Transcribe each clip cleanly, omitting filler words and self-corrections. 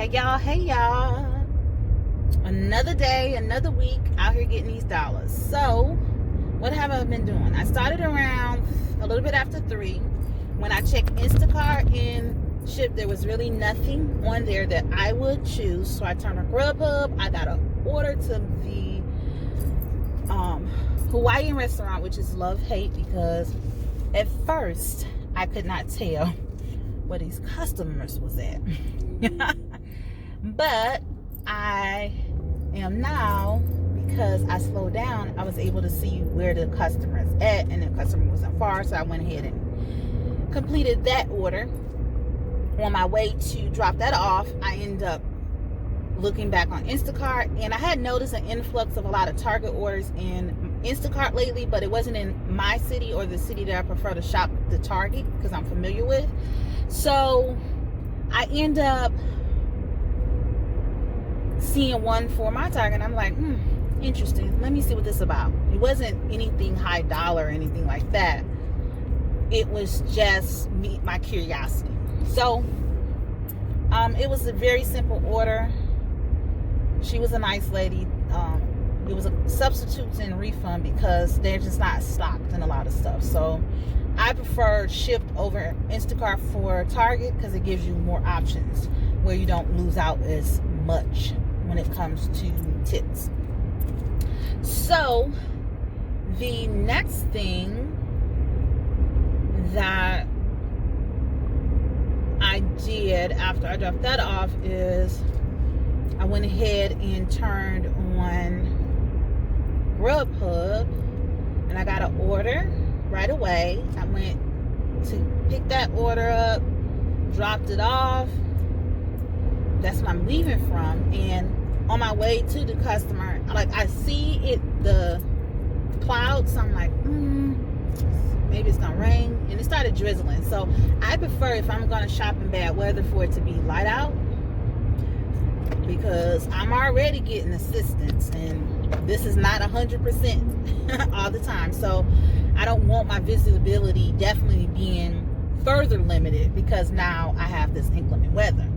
Hey y'all. Another day, another week out here getting these dollars. So, what have I been doing? I started around a little bit after 3. When I checked Instacart and Shipt, there was really nothing on there that I would choose. So I turned on Grubhub. I got an order to the Hawaiian restaurant, which is Love Hate, because at first I could not tell where these customers was at. But I am now, because I slowed down, I was able to see where the customer is at, and the customer wasn't far, so I went ahead and completed that order. On my way to drop that off, I ended up looking back on Instacart, and I had noticed an influx of a lot of Target orders in Instacart lately, but it wasn't in my city or the city that I prefer to shop the Target because I'm familiar with. So I end up seeing one for my Target, and I'm like, interesting. Let me see what this is about. It wasn't anything high dollar or anything like that. It was just my curiosity. So it was a very simple order. She was a nice lady. It was a substitutes and refund because they're just not stocked in a lot of stuff. So I prefer Shipt over Instacart for Target because it gives you more options where you don't lose out as much when it comes to tips. So the next thing that I did after I dropped that off is I went ahead and turned on Grubhub, and I got an order right away. I went to pick that order up, dropped it off. That's where I'm leaving from, and on my way to the customer, I see it, the clouds, so I'm like, maybe it's gonna rain, and it started drizzling. So I prefer, if I'm gonna shop in bad weather, for it to be light out, because I'm already getting assistance, and this is not 100% all the time. So I don't want my visibility definitely being further limited because now I have this inclement weather.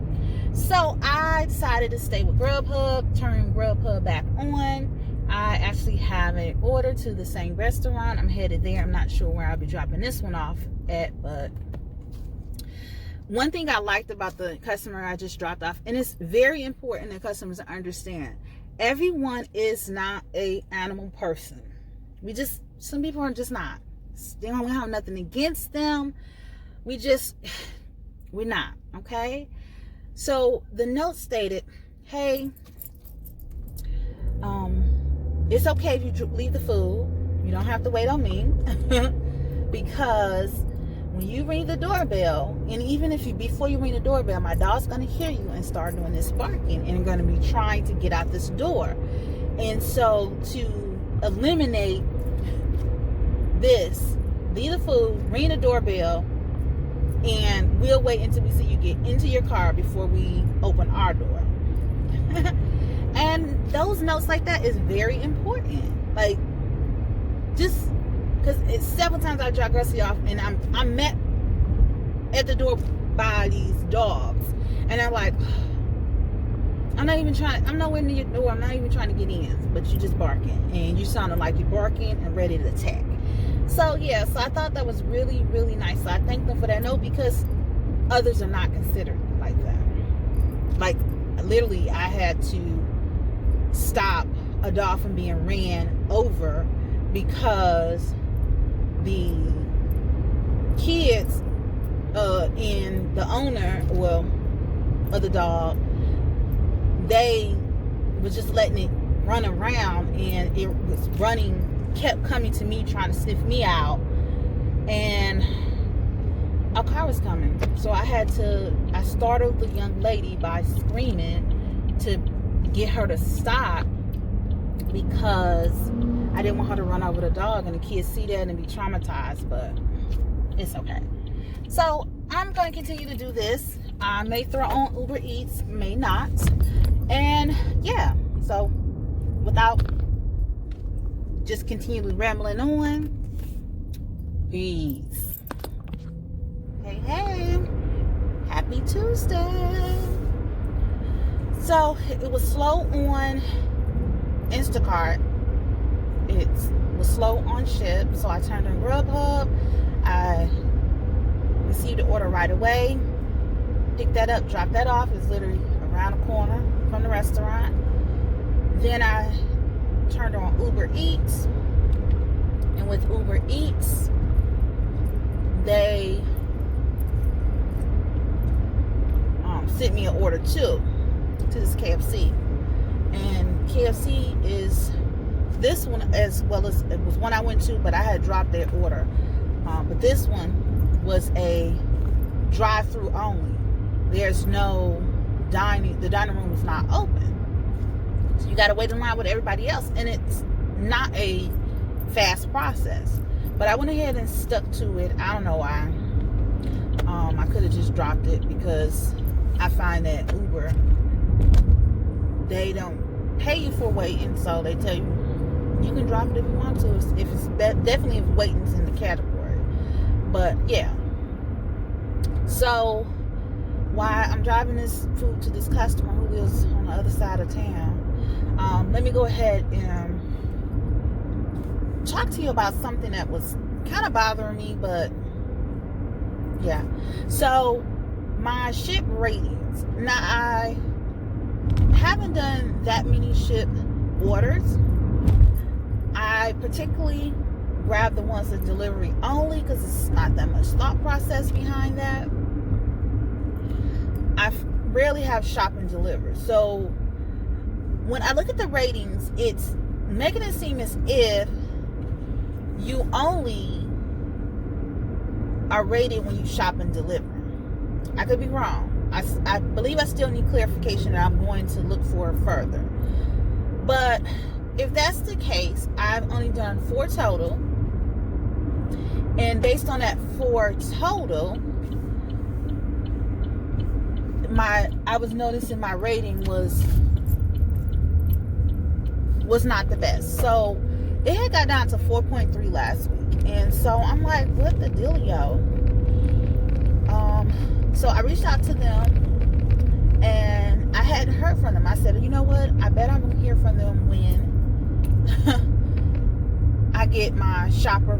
So I decided to stay with Grubhub, turn Grubhub back on. I actually have an order to the same restaurant. I'm headed there. I'm not sure where I'll be dropping this one off at, but one thing I liked about the customer I just dropped off, and it's very important that customers understand, everyone is not a animal person. Some people are just not. They don't have nothing against them. We're not, okay? So the note stated, hey, it's okay if you leave the food. You don't have to wait on me. Because when you ring the doorbell, and even before you ring the doorbell, my dog's going to hear you and start doing this barking, and going to be trying to get out this door. And so to eliminate this, leave the food, ring the doorbell, and we'll wait until we see you get into your car before we open our door. And those notes like that is very important. Like, just because it's several times I drop Gussie off, and I'm met at the door by these dogs, and I'm like, I'm nowhere near your door. I'm not even trying to get in, but you just barking, and you sounding like you're barking and ready to attack. So yeah, so I thought that was really, really nice. So I thank them for that note, because others are not considered like that. Like, literally, I had to stop a dog from being ran over because the kids and the owner, of the dog, they was just letting it run around, and it was kept coming to me, trying to sniff me out, and a car was coming. So I startled the young lady by screaming to get her to stop, because I didn't want her to run over the dog and the kids see that and be traumatized, but it's okay. So I'm going to continue to do this. I may throw on Uber Eats, may not. And yeah, so without just continually rambling on, peace. Hey, happy Tuesday. So it was slow on Instacart. It was slow on Shipt. So I turned on Grubhub. I received the order right away. Picked that up, dropped that off. It's literally around the corner from the restaurant. Then I turned on Uber Eats. And with Uber Eats, they sent me an order too to this KFC. And KFC is this one, as well as it was one I went to, but I had dropped their order. But this one was a drive-through only. There's no dining. The dining room is not open, so you got to wait in line with everybody else, and it's not a fast process. But I went ahead and stuck to it. I don't know why. I could have just dropped it, because I find that Uber, they don't pay you for waiting, so they tell you can drop it if you want to. If it's definitely if waiting's in the category. But yeah. So while I'm driving this food to this customer who lives on the other side of town, let me go ahead and talk to you about something that was kind of bothering me, but yeah. So my Shipt ratings. Now, I haven't done that many Shipt orders. I particularly grab the ones that delivery only, because it's not that much thought process behind that. I rarely have shop and deliver. So when I look at the ratings, it's making it seem as if you only are rated when you shop and deliver. I could be wrong. I believe I still need clarification that I'm going to look for further. But if that's the case, I've only done 4 total. And based on that 4 total, I was noticing my rating was not the best. So it had got down to 4.3 last week. And so I'm like, what the dealio? So I reached out to them, and I hadn't heard from them. I said, you know what? I bet I'm going to hear from them when I get my shopper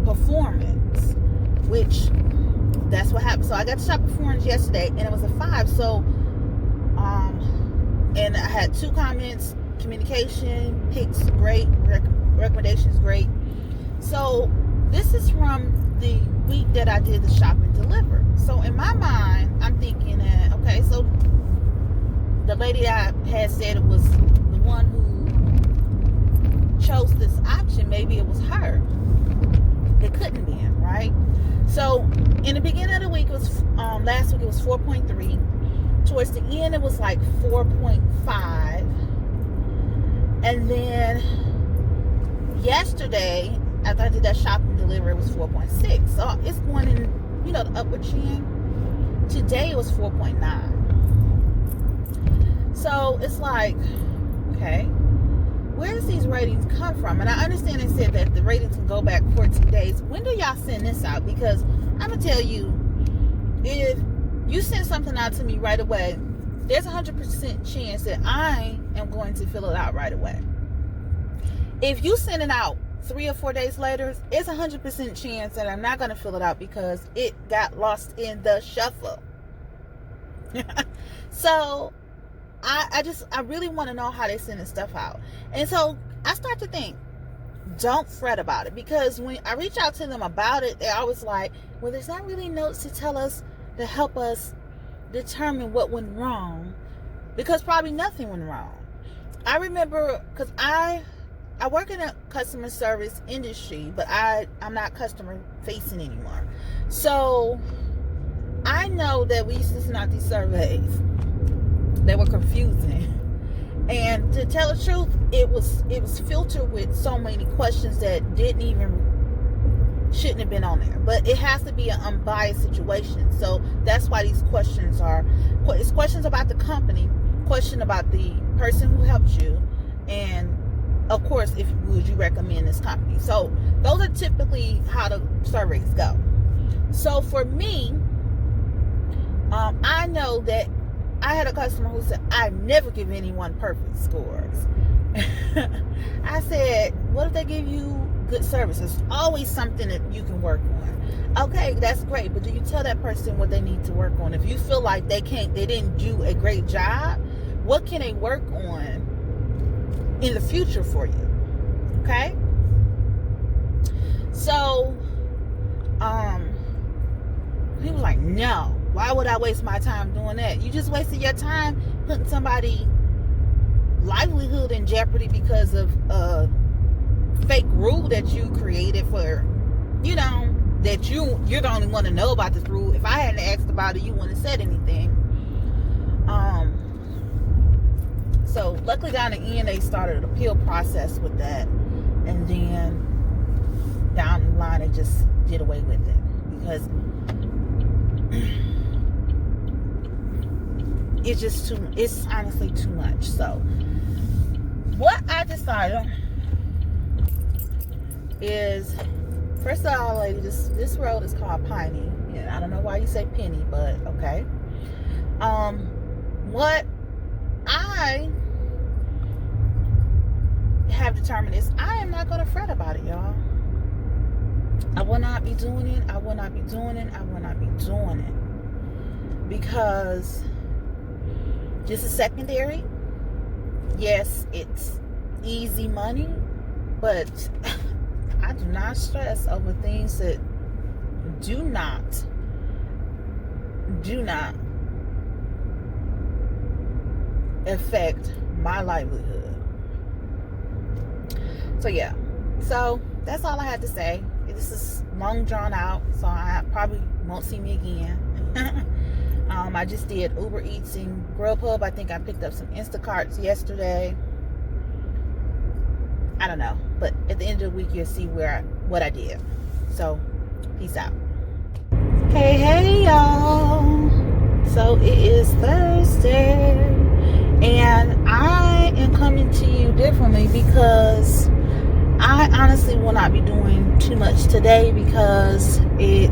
performance, which that's what happened. So I got the shopper performance yesterday, and it was a 5. So, and I had 2 comments: communication, picks great, recommendations great. So this is from the week that I did the shop and deliver. So in my mind, I'm thinking that, okay, so the lady I had said it was the one who chose this option, maybe it was her. It couldn't be, right? So in the beginning of the week, it was last week it was 4.3. Towards the end, it was like 4.5. And then yesterday, after I did that shop and deliver, it was 4.6. So it's going in, the upward trend. Today it was 4.9. So it's like, okay, where does these ratings come from? And I understand they said that the ratings can go back 14 days. When do y'all send this out? Because I'm going to tell you, if you send something out to me right away, there's a 100% chance that I am going to fill it out right away. If you send it out 3 or 4 days later, it's a 100% chance that I'm not going to fill it out because it got lost in the shuffle. So I really want to know how they send this stuff out. And so I start to think, don't fret about it, because when I reach out to them about it, they're always like, well, there's not really notes to tell us, to help us determine what went wrong, because probably nothing went wrong. I remember, because I work in a customer service industry, but I'm not customer facing anymore. So I know that we used to send out these surveys. They were confusing. And to tell the truth, it was filtered with so many questions that shouldn't have been on there. But it has to be an unbiased situation. So that's why these questions it's questions about the company, question about the person who helped you, and of course, would you recommend this company? So those are typically how the surveys go. So for me, I know that I had a customer who said, I never give anyone perfect scores. I said, what if they give you good service? There's always something that you can work on. Okay, that's great, but do you tell that person what they need to work on? If you feel like they didn't do a great job, what can they work on in the future for you? Okay? So, he was like, no, why would I waste my time doing that? You just wasted your time putting somebody's livelihood in jeopardy because of a fake rule that you created for, that you're the only one to know about this rule. If I hadn't asked about it, you wouldn't have said anything. So luckily down the end, they started an appeal process with that, and then down the line, they just did away with it because it's honestly too much. So what I decided is, first of all, lady, this road is called Piney, and I don't know why you say Penny, but okay. What I have determined is I am not going to fret about it, y'all. I will not be doing it. I will not be doing it. I will not be doing it. Because this is secondary. Yes, it's easy money, but I do not stress over things that do not affect my livelihood. So yeah, so that's all I had to say. This is long drawn out, so I probably won't see me again. I just did Uber Eats and Grubhub. I think I picked up some Instacarts yesterday. I don't know, but at the end of the week you'll see what I did. So peace out. Hey y'all, so it is Thursday and I am coming to you differently because I honestly will not be doing too much today because it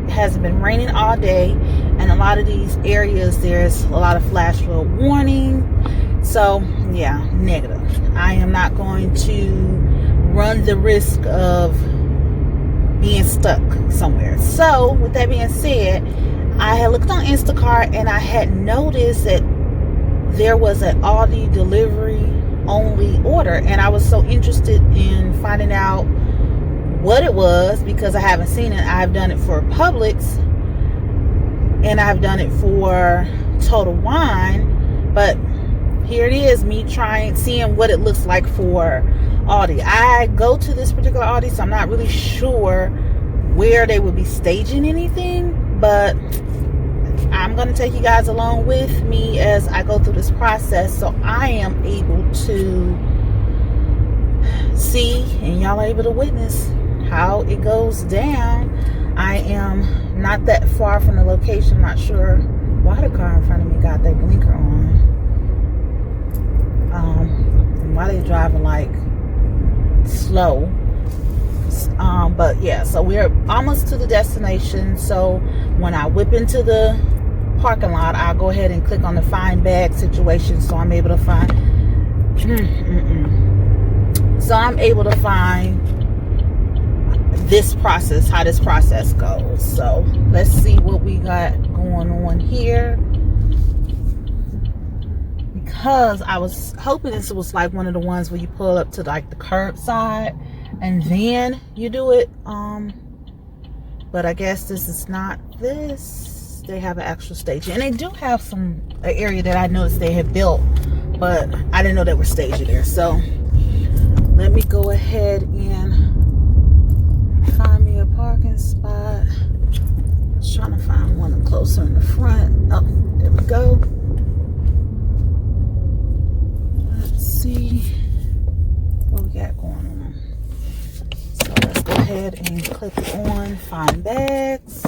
has been raining all day, and a lot of these areas there's a lot of flash flood warning. So yeah, negative. I am not going to run the risk of being stuck somewhere. So with that being said, I had looked on Instacart and I had noticed that there was an Aldi delivery only order, and I was so interested in finding out what it was because I haven't seen it. I've done it for Publix and I've done it for Total Wine, but here it is, me seeing what it looks like for Aldi. I go to this particular Aldi, so I'm not really sure where they would be staging anything, but I'm going to take you guys along with me as I go through this process so I am able to see and y'all are able to witness how it goes down. I am not that far from the location. I'm not sure why the car in front of me got their blinker on. And why they driving like slow. But yeah, so we're almost to the destination. So when I whip into the parking lot, I'll go ahead and click on the find bag situation so I'm able to find so I'm able to find this process, how this process goes. So let's see what we got going on here, because I was hoping this was like one of the ones where you pull up to like the curbside and then you do it, but I guess this is not this. They have an actual stage, and they do have an area that I noticed they had built, but I didn't know they were staging there. So let me go ahead and find me a parking spot. I was trying to find one closer in the front. Oh, there we go. Let's see what we got going on. So let's go ahead and click on find bags.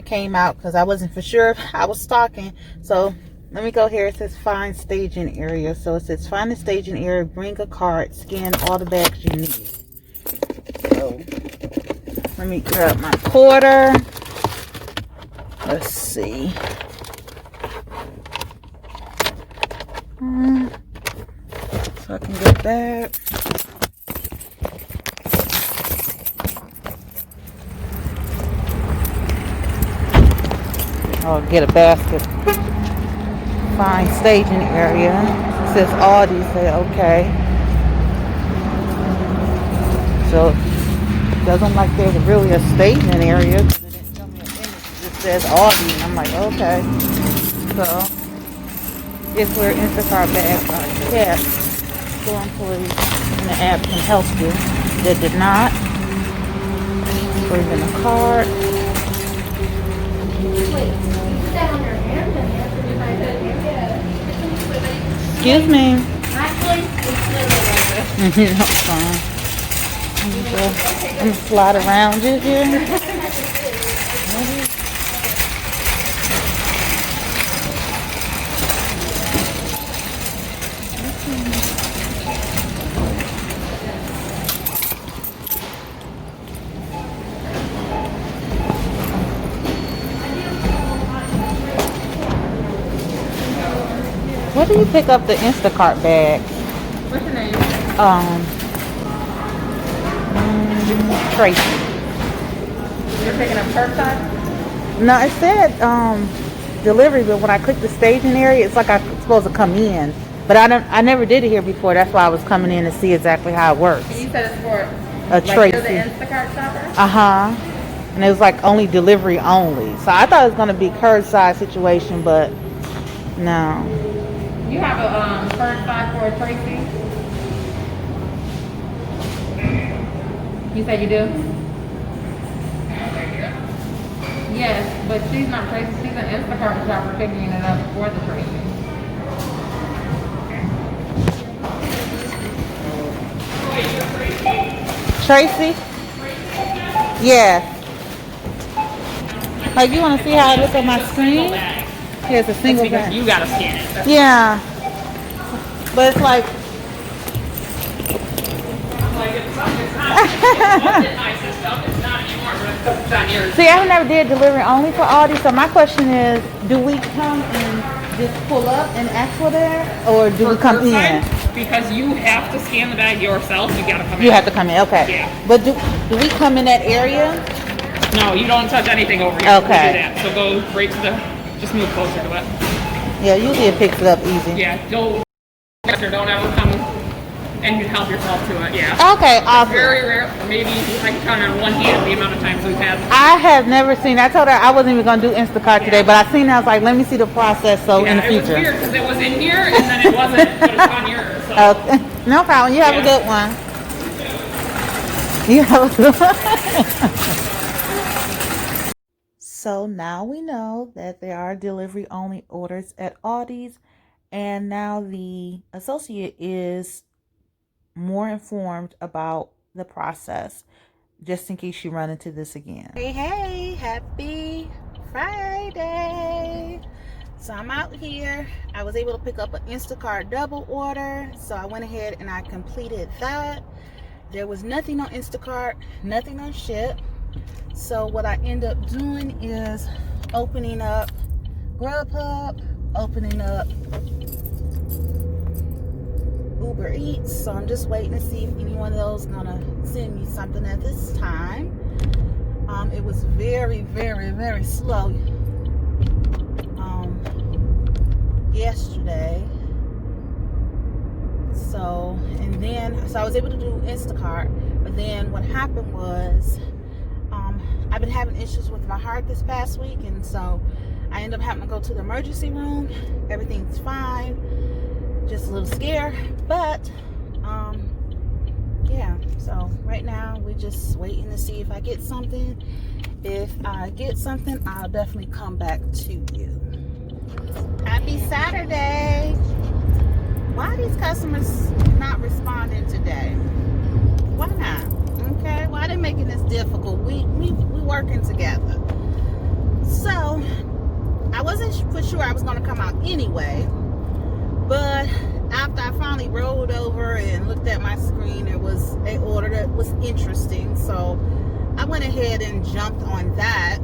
Came out because I wasn't for sure if I was stalking. So let me go here. It says find staging area. So it says find the staging area, bring a cart, scan all the bags you need. So let me grab my quarter. Let's see. So I can get that. I'll get a basket. Find staging area. It says Aldi. Say okay. So it doesn't look like there's really a staging area because it didn't tell me an image. It just says Aldi, and I'm like, okay. So it's where Instacart bags are kept. Store employees in the app can help you. That did not. Put it in the cart. Excuse me. That's fine. I'm gonna slide around you here. Where do you pick up the Instacart bag? What's your name? Tracy. You're picking up curbside? No, it said delivery, but when I click the staging area, it's like I'm supposed to come in. But I never did it here before. That's why I was coming in to see exactly how it works. And you said it's for Tracy. You're the Instacart shopper? And it was like only delivery only. So I thought it was gonna be curbside situation, but no. You have a curbside for Tracy? You said you do? Yes, but she's not Tracy. She's an Instacart shopper picking it up for the Tracy. Tracy? Yes. Like, you want to see how I look on my screen? Here's a single bag. You gotta scan it. That's Yeah. But it's like... See, I never did delivery only for Aldi, so my question is, do we come and just pull up and ask for that, or do we come in? Because you have to scan the bag yourself, you gotta come in. You have to come in, okay. Yeah. But do we come in that area? No, you don't touch anything over here. Okay. We do that. So go right to the, just move closer to it. Yeah, usually it picks it up easy. Yeah, don't ever come and you help yourself to it, yeah. Okay, awesome. Very rare, maybe I can count on one hand the amount of times we've had. I have never seen, I told her I wasn't even going to do Instacart today, but I seen it, I was like, let me see the process in the future. It was weird because it was in here and then it wasn't, but it's on yours. So. Okay. No problem, you have a good one. You have a good one. So now we know that there are delivery only orders at Aldi's, and now the associate is more informed about the process, just in case you run into this again. Hey, happy Friday. So I'm out here. I was able to pick up an Instacart double order, so I went ahead and I completed that. There was nothing on Instacart, nothing on Shipt. So what I end up doing is opening up Grubhub, opening up Uber Eats. So I'm just waiting to see if any one of those gonna send me something at this time. It was very, very, very slow yesterday. So I was able to do Instacart, but then what happened was I've been having issues with my heart this past week, and so I ended up having to go to the emergency room. Everything's fine, just a little scared, but yeah, so right now we're just waiting to see if I get something. If I get something, I'll definitely come back to you. Happy Saturday. Why are these customers not responding today? Why not? Okay, why are they making this difficult? We working together. So I wasn't for sure I was going to come out anyway, but after I finally rolled over and looked at my screen, there was an order that was interesting. So I went ahead and jumped on that.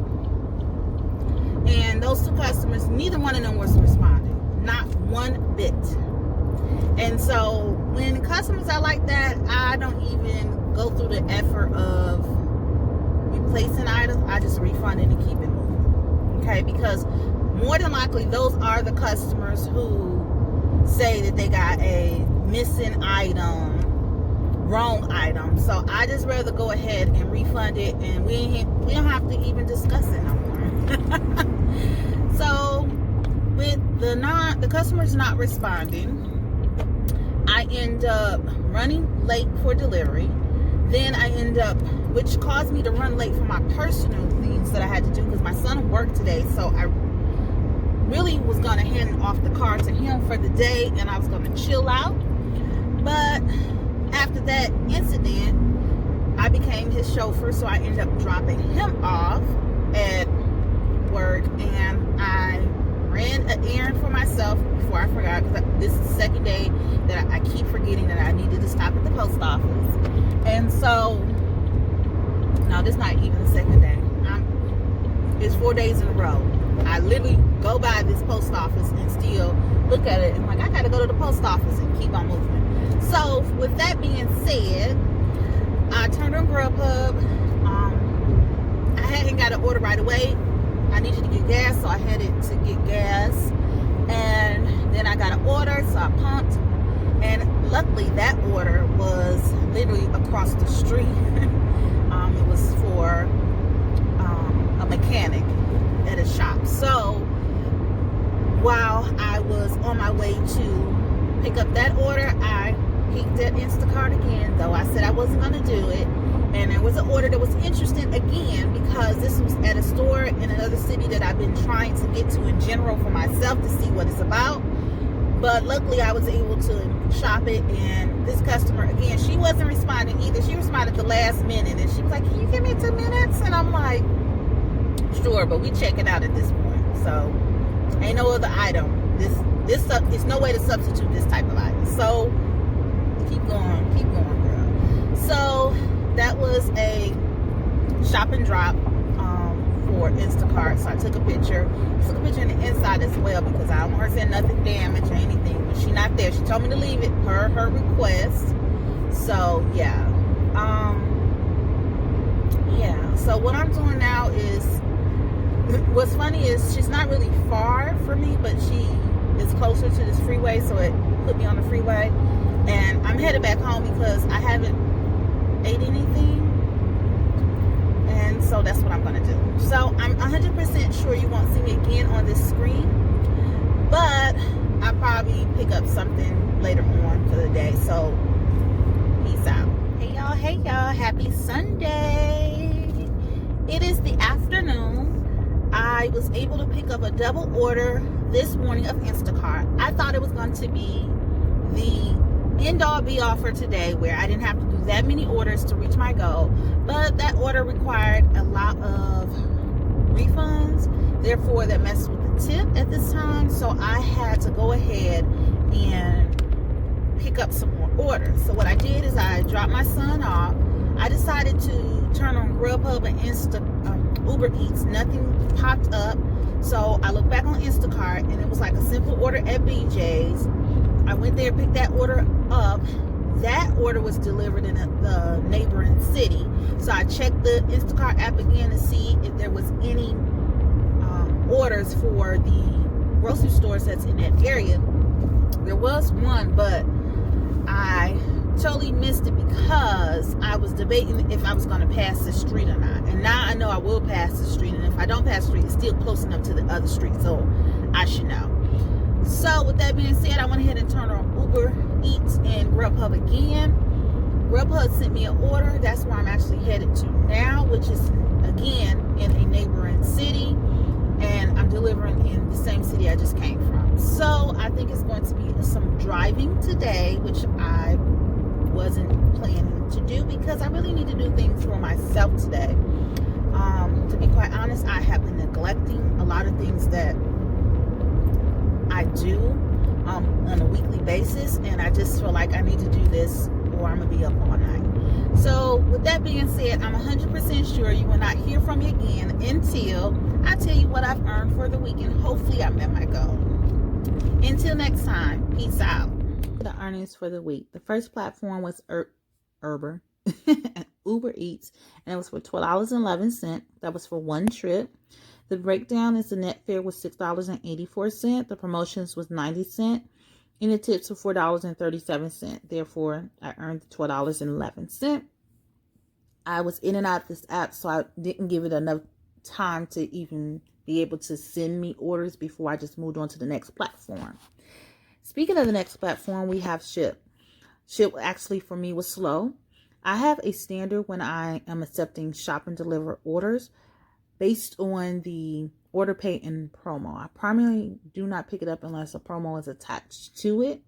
And those two customers, neither one of them was responding. Not one bit. And so when customers are like that, I don't even go through the effort of replacing items. I just refund it and keep it moving. Okay? Because more than likely, those are the customers who say that they got a missing item, wrong item. So I just rather go ahead and refund it, and we don't have to even discuss it no more. So with the customers not responding, I end up running late for delivery. Then I end up, which caused me to run late for my personal things that I had to do because my son worked today. So I really was going to hand off the car to him for the day, and I was going to chill out. But after that incident, I became his chauffeur, so I ended up dropping him off at work, and I ran an errand for myself before I forgot, because this is the second day that I keep forgetting that I needed to stop at the post office. And so, no, this is not even the second day. It's 4 days in a row. I literally go by this post office and still look at it and like, I gotta go to the post office and keep on moving. So with that being said, I turned on Grubhub. I hadn't got an order right away. I needed to get gas, so I headed to get gas. And then I got an order, so I pumped. And luckily that order was literally across the street. It was for a mechanic at a shop. So while I was on my way to pick up that order, I peeked at Instacart again, though I said I wasn't going to do it. And there was an order that was interesting again, because this was at a store in another city that I've been trying to get to in general for myself to see what it's about. But luckily I was able to shop it, and this customer, again, she wasn't responding either. She responded at the last minute, and she was like, can you give me 2 minutes? And I'm like, sure, but we check it out at this point. So ain't no other item. This it's no way to substitute this type of item. So keep going, girl. So that was a shop and drop for Instacart. So I took a picture in the inside as well, because I don't want her saying nothing damaged or anything. But she's not there. She told me to leave it per her request. So yeah. So what I'm doing now is, what's funny is she's not really far from me, but she is closer to this freeway, so it put me on the freeway. And I'm headed back home because I haven't ate anything, and so that's what I'm gonna do. So I'm 100% sure you won't see me again on this screen, but I'll probably pick up something later on for the day. So peace out. Hey y'all, happy Sunday. It is the afternoon. I was able to pick up a double order this morning of Instacart. I thought it was going to be the end-all be-all for today, where I didn't have to do that many orders to reach my goal, but that order required a lot of refunds, therefore that messed with the tip at this time. So I had to go ahead and pick up some more orders. So what I did is I dropped my son off. I decided to turn on Grubhub and Uber Eats. Nothing popped up, so I looked back on Instacart, and it was like a simple order at BJ's. I went there, picked that order up. That order was delivered in the neighboring city. So I checked the Instacart app again to see if there was any orders for the grocery stores that's in that area. There was one, but I totally missed it because I was debating if I was going to pass the street or not. And now I know I will pass the street, and if I don't pass the street, it's still close enough to the other street, so I should know. So with that being said, I went ahead and turned on Uber Eats and Grubhub again. Grubhub sent me an order. That's where I'm actually headed to now, which is again in a neighboring city, and I'm delivering in the same city I just came from. So I think it's going to be some driving today, which I wasn't planning to do because I really need to do things for myself today. To be quite honest, I have been neglecting a lot of things that I do. on a weekly basis, and I just feel like I need to do this or I'm gonna be up all night. So with that being said, I'm 100% sure you will not hear from me again until I tell you what I've earned for the week, and hopefully I met my goal. Until next time, peace out. The earnings for the week. The first platform was Uber Eats, and it was for $12.11. That was for one trip. The breakdown is the net fare was $6.84. The promotions was 90 cents. And the tips were $4.37. Therefore, I earned $12.11. I was in and out of this app, so I didn't give it enough time to even be able to send me orders before I just moved on to the next platform. Speaking of the next platform, we have Shipt. Shipt actually for me was slow. I have a standard when I am accepting shop and deliver orders based on the order pay and promo. I primarily do not pick it up unless a promo is attached to it.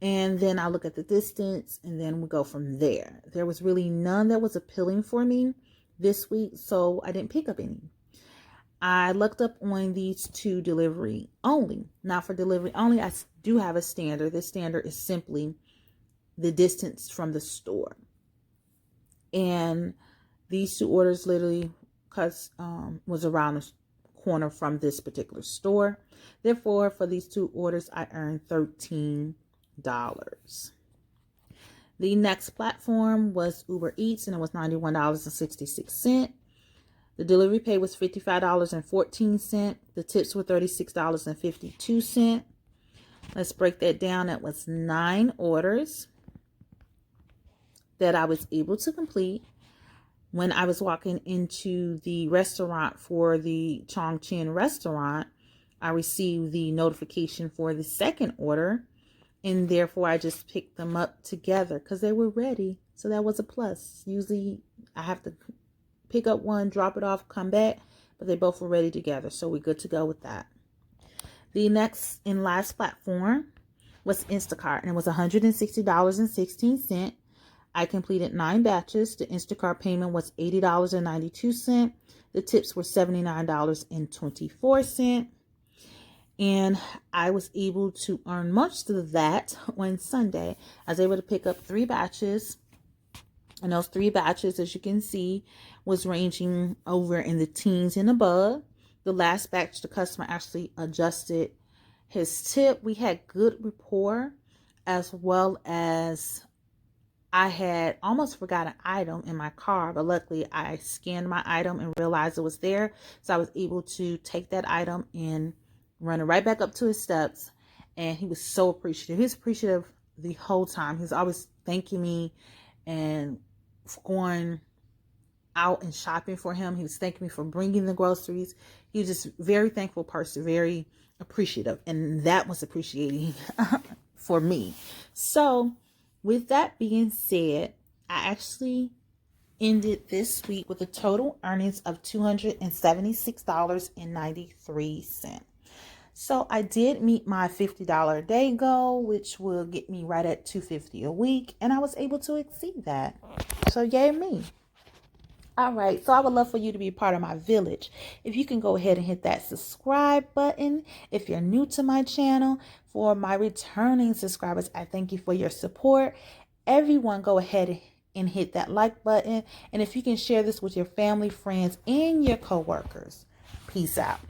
And then I look at the distance and then we go from there. There was really none that was appealing for me this week, so I didn't pick up any. I looked up on these two delivery only. Now for delivery only, I do have a standard. This standard is simply the distance from the store. And these two orders literally was around the corner from this particular store. Therefore, for these two orders, I earned $13. The next platform was Uber Eats, and it was $91.66. The delivery pay was $55.14. The tips were $36.52. Let's break that down. That was 9 orders that I was able to complete. When I was walking into the restaurant for the Chongqing restaurant, I received the notification for the second order, and therefore I just picked them up together because they were ready. So that was a plus. Usually I have to pick up one, drop it off, come back, but they both were ready together. So we're good to go with that. The next and last platform was Instacart, and it was $160.16. I completed 9 batches. The Instacart payment was $80.92. The tips were $79.24. And I was able to earn much of that on Sunday. I was able to pick up 3 batches. And those 3 batches, as you can see, was ranging over in the teens and above. The last batch, the customer actually adjusted his tip. We had good rapport, as well as I had almost forgot an item in my car, but luckily I scanned my item and realized it was there. So I was able to take that item and run it right back up to his steps. And he was so appreciative. He was appreciative the whole time. He was always thanking me and for going out and shopping for him. He was thanking me for bringing the groceries. He was just a very thankful person, very appreciative. And that was appreciating for me. So with that being said, I actually ended this week with a total earnings of $276.93. So I did meet my $50 a day goal, which will get me right at $250 a week, and I was able to exceed that. So yay me. All right, so I would love for you to be a part of my village. If you can go ahead and hit that subscribe button. If you're new to my channel, for my returning subscribers, I thank you for your support. Everyone go ahead and hit that like button. And if you can share this with your family, friends, and your coworkers. Peace out.